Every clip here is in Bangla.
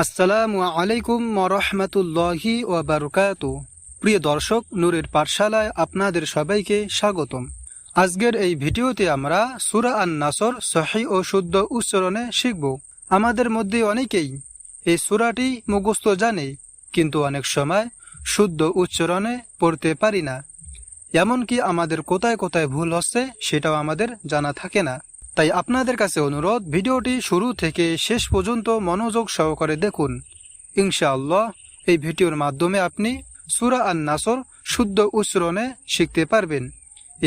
আসসালামু আলাইকুম ওয়া রাহমাতুল্লাহি ওয়া বারাকাতুহু। প্রিয় দর্শক, নূরের পাঠশালায় আপনাদের সবাইকে স্বাগতম। আজকের এই ভিডিওতে আমরা সূরা আন-নাসর সহিহ ও শুদ্ধ উচ্চারণে শিখব। আমাদের মধ্যে অনেকেই এই সূরাটি মুখস্থ জানে, কিন্তু অনেক সময় শুদ্ধ উচ্চারণে পড়তে পারি না। এমনকি আমাদের কোথায় কোথায় ভুল হচ্ছে সেটাও আমাদের জানা থাকে না। তাই আপনাদের কাছে অনুরোধ, ভিডিওটি শুরু থেকে শেষ পর্যন্ত মনোযোগ সহকারে দেখুন। ইনশাআল্লাহ এই ভিডিওর মাধ্যমে আপনি সূরা আন-নাসর শুদ্ধ উচ্চারণে শিখতে পারবেন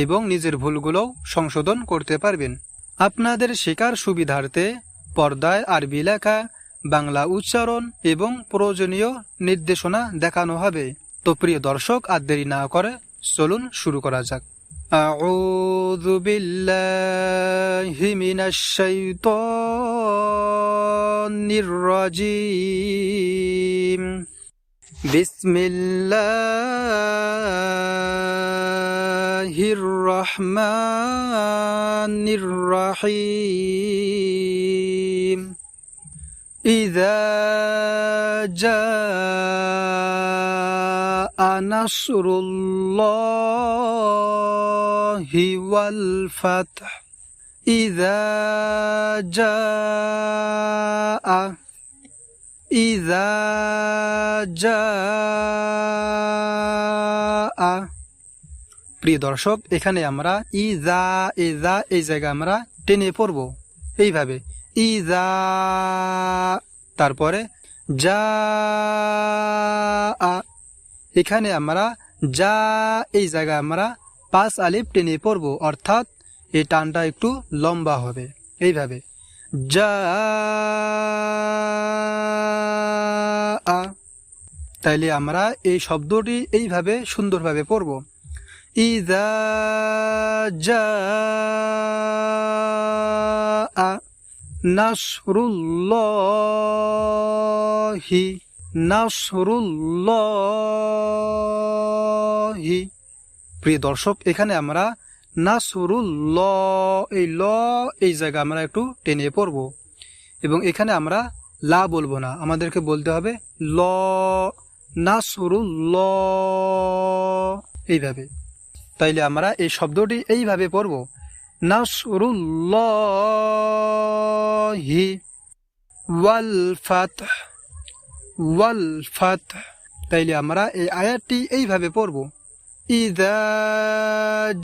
এবং নিজের ভুলগুলো সংশোধন করতে পারবেন। আপনাদের শেখার সুবিধার্থে পর্দায় আরবি লেখা, বাংলা উচ্চারণ এবং প্রয়োজনীয় নির্দেশনা দেখানো হবে। তো প্রিয় দর্শক, আর দেরি না করে চলুন শুরু করা যাক। আউযু বিল্লাহি মিনাশ শাইতানির রাজীম। বিসমিল্লাহির রহমানির রহিম। ইযা জাআ নাসরুল্লাহি ওয়াল ফাতহ। ইযা জাআ প্রিয় দর্শক, এখানে আমরা ইজা ইজা এই জায়গায় আমরা টেনে পড়ব এইভাবে, ইজা, তারপরে যা, এখানে আমরা যা এই জায়গায় আমরা 5 আলিফ টেনে পড়ব, অর্থাৎ এই টানটা একটু লম্বা হবে এইভাবে, যা। তাইলে আমরা এই শব্দটি এইভাবে সুন্দরভাবে পড়ব, ইযা জাআ নাসরুল্লাহি, নাসরুল্লাহি। প্রিয় দর্শক, এখানে আমরা নাসরুল্লাহ এই ল এই জায়গা আমরা একটু টেনে পড়ব এবং এখানে আমরা লা বলবো না, আমাদেরকে বলতে হবে ল, নাসরুল্লাহ এইভাবে। তাইলে আমরা এই শব্দটি এইভাবে পড়ব, নাসরুল্লাহি ওয়াল ফাতহ, ওয়াল ফাতহ। তাইলে আমরা এই আয়াতটি এইভাবে পড়ব, ইযা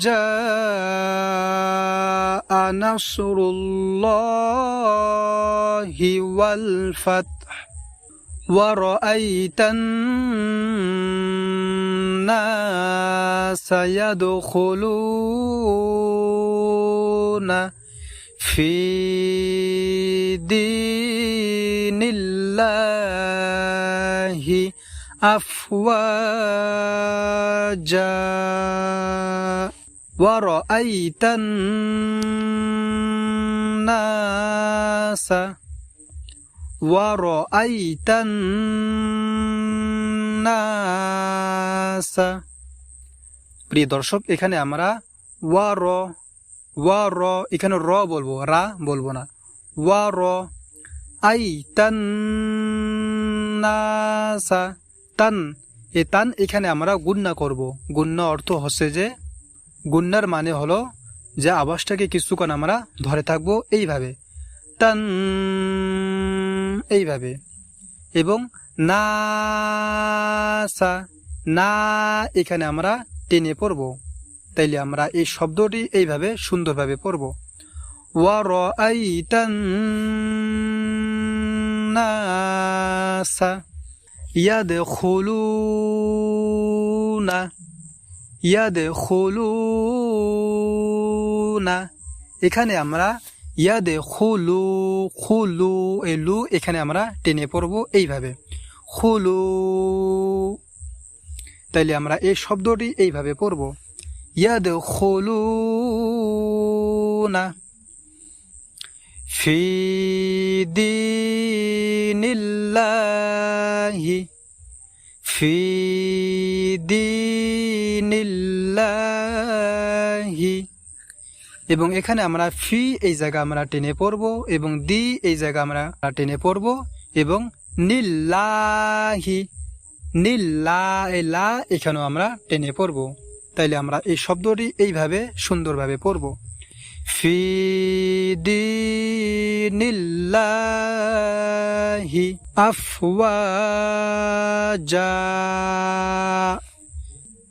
জাআ নাসরুল্লাহি ওয়াল ফাতহ ওয়া রাআইতান নাসা ইয়াদখুলুনা ফি দীনিল্লাহি আফওয়াজা ওয়া রাআইতান নাসা ওয়া রাআইতান নাসা। প্রিয় দর্শক, এখানে আমরা ওয়া র এখানে র বলবো, রা বলবো না, ওয়া র আইতান নাসা, তান, এ তান এখানে আমরা গুণনা করব। গুণনা অর্থ হচ্ছে যে, গুণনার মানে হলো যে আওয়াজটাকে কিছুক্ষণ আমরা ধরে থাকবো এইভাবে, তান এইভাবে, এবং নাসা, না এখানে আমরা টেনে পড়ব। তাইলে আমরা এই শব্দটি এইভাবে সুন্দরভাবে পড়ব, ওয়া রাআইতান নাসা ইয়াদখুলুনা, ইয়াদখুলুনা, এখানে আমরা ইয়াদখুলু, খুলু এই লু এখানে আমরা টেনে পড়ব এইভাবে, খুলু। তাইলে আমরা এই শব্দটি এইভাবে পড়ব, ইয়াদখুলুনা ফি দীনিল্লাহি, ফি দীনিল্লাহি, এবং এখানে আমরা ফি এই জায়গা আমরা টেনে পড়ব এবং দি এই জায়গা আমরা টেনে পড়ব এবং নিল্লাহি, লা এখানেও আমরা টেনে পড়ব। তাইলে আমরা এই শব্দটি এইভাবে সুন্দরভাবে পড়ব। ফি দীনিল্লাহি আফওয়াজা।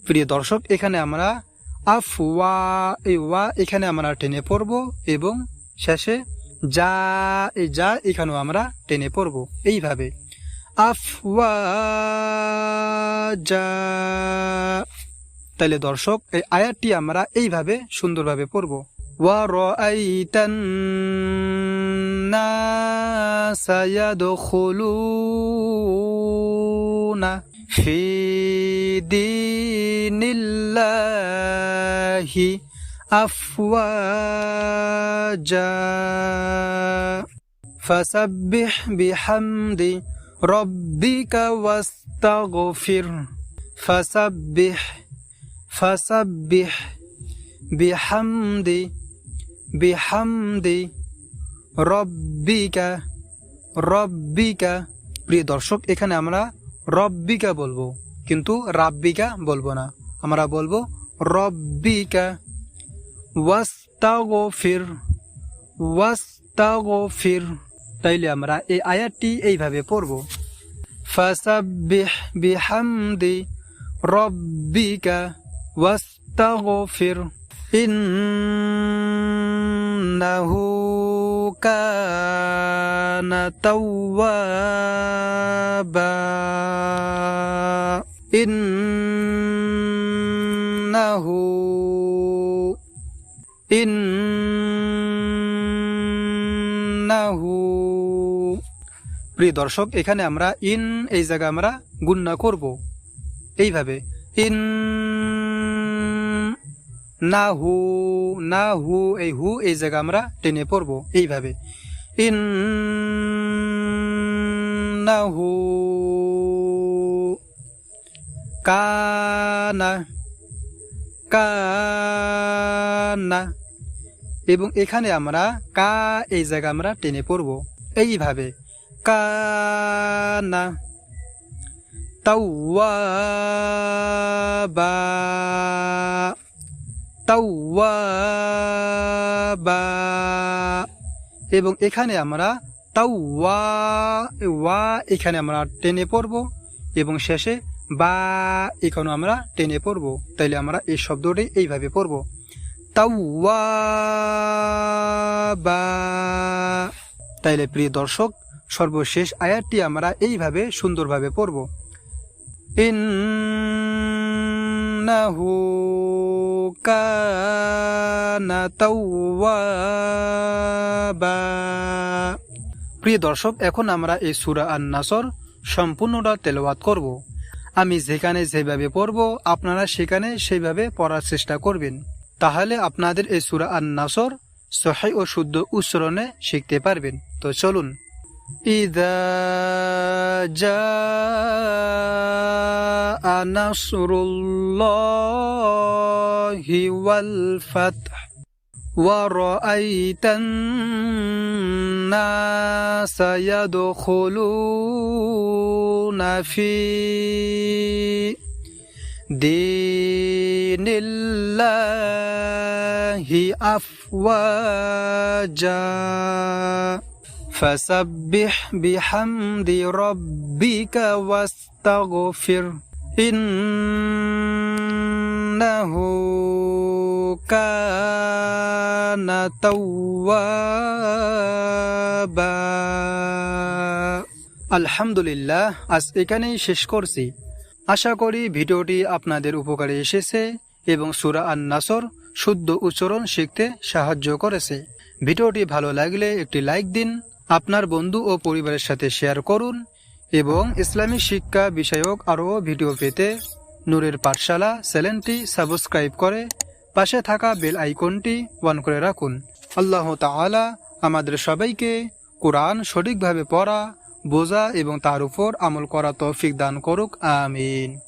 প্রিয় দর্শক, এখানে আমরা আফওয়া, এই ওয়া এখানে আমরা টেনে পড়ব এবং শেষে যা, এই যা এখানেও আমরা টেনে পড়ব এইভাবে আফওয়াজা। তাইলে দর্শক, এই আয়াতটি আমরা এইভাবে সুন্দরভাবে পড়ব। ওয়া রাআইতান নাসা ইয়াদখুলুনা ফি দীনিল্লাহি আফওয়াজা ফাসাব্বিহ বিহামদি রব্বিকা ওয়াস্তাগফির। ফাসাব্বিহ বিহামদি রব্বিকা। প্রিয় দর্শক, এখানে আমরা রব্বিকা বলবো, কিন্তু রাব্বিকা বলবো না, আমরা বলবো রব্বিকা। ওয়াস্তাগফির। তাইলে আমরা এই আয়াতটি এইভাবে পড়ব। ফাসাব্বিহ বিহামদি রব্বিকা ওয়াস্তাগফির ইন্নাহু কানা তাওয়াবা। ইন্নাহু প্রিয় দর্শক, এখানে আমরা ইন, এই জায়গা আমরা গুণনা করব এইভাবে ইন্নাহু, এই হু এই জায়গা আমরা টেনে পড়ব এইভাবে ইন্নাহু কানা। এবং এখানে আমরা কা, এই জায়গা আমরা টেনে পড়ব এইভাবে কানা তাওয়াবা। এবং এখানে আমরা ওয়া এখানে আমরা টেনে পড়ব এবং শেষে বা এখানে আমরা টেনে পড়ব। তাইলে আমরা এই শব্দটি এইভাবে পড়ব তাওয়াবা। তাইলে প্রিয় দর্শক, সর্বশেষ আয়াতটি আমরা এইভাবে সুন্দরভাবে পড়ব ইন্নাহু কানা তাওয়াবা। প্রিয় দর্শক, এখন আমরা এই সূরা আন-নাসর সম্পূর্ণটা তেলাওয়াত করব। আমি যেখানে যেভাবে পড়ব আপনারা সেখানে সেইভাবে পড়ার চেষ্টা করবেন, তাহলে আপনাদের এই সূরা আন-নাসর সহিহ ও শুদ্ধ উচ্চারণে শিখতে পারবেন। তো চলুন। ইযা জাআ নাসরুল্লাহি ওয়াল ফাতহ ওয়া রাআইতান নাসা ইয়াদখুলুনা ফি দীনিল্লাহি আফওয়াজা ফাসাব্বিহ বিহামদি রব্বিকা ওয়াস্তাগফির ইন্নাহু কানা তাওয়াবা। আলহামদুলিল্লাহ, আজ এখানেই শেষ করছি। আশা করি ভিডিওটি আপনাদের উপকারে এসেছে এবং সূরা আন-নাসর শুদ্ধ উচ্চারণ শিখতে সাহায্য করেছে। ভিডিওটি ভালো লাগলে একটি লাইক দিন, আপনার বন্ধু ও পরিবারের সাথে শেয়ার করুন এবং ইসলামী শিক্ষা বিষয়ক আরও ভিডিও পেতে নূরের পাঠশালা চ্যানেলটি সাবস্ক্রাইব করে পাশে থাকা বেল আইকনটি অন করে রাখুন। আল্লাহ তাআলা আমাদের সবাইকে কোরআন সঠিকভাবে পড়া, বোঝা এবং তার উপর আমল করা তৌফিক দান করুক। আমিন।